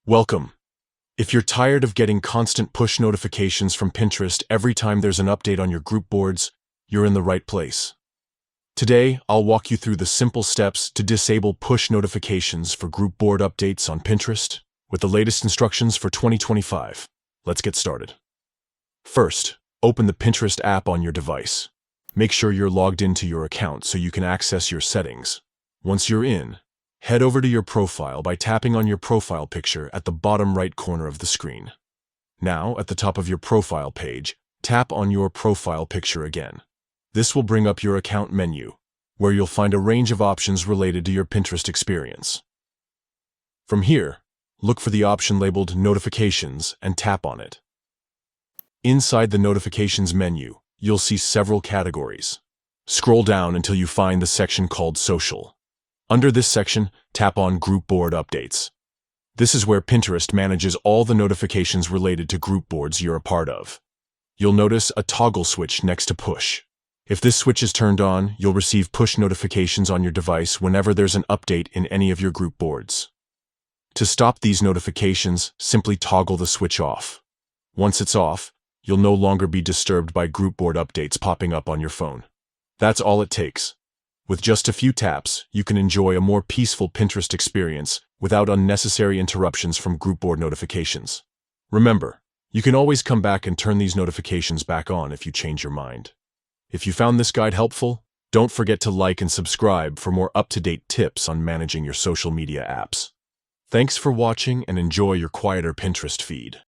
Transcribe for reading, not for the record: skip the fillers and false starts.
Welcome. If you're tired of getting constant push notifications from Pinterest every time there's an update on your group boards, you're in the right place. Today, I'll walk you through the simple steps to disable push notifications for group board updates on Pinterest with the latest instructions for 2025. Let's get started. First, open the Pinterest app on your device. Make sure you're logged into your account so you can access your settings. Once you're in, head over to your profile by tapping on your profile picture at the bottom right corner of the screen. Now, at the top of your profile page, tap on your profile picture again. This will bring up your account menu, where you'll find a range of options related to your Pinterest experience. From here, look for the option labeled Notifications and tap on it. Inside the Notifications menu, you'll see several categories. Scroll down until you find the section called Social. Under this section, tap on Group Board Updates. This is where Pinterest manages all the notifications related to group boards you're a part of. You'll notice a toggle switch next to Push. If this switch is turned on, you'll receive push notifications on your device whenever there's an update in any of your group boards. To stop these notifications, simply toggle the switch off. Once it's off, you'll no longer be disturbed by group board updates popping up on your phone. That's all it takes. With just a few taps, you can enjoy a more peaceful Pinterest experience without unnecessary interruptions from group board notifications. Remember, you can always come back and turn these notifications back on if you change your mind. If you found this guide helpful, don't forget to like and subscribe for more up-to-date tips on managing your social media apps. Thanks for watching and enjoy your quieter Pinterest feed.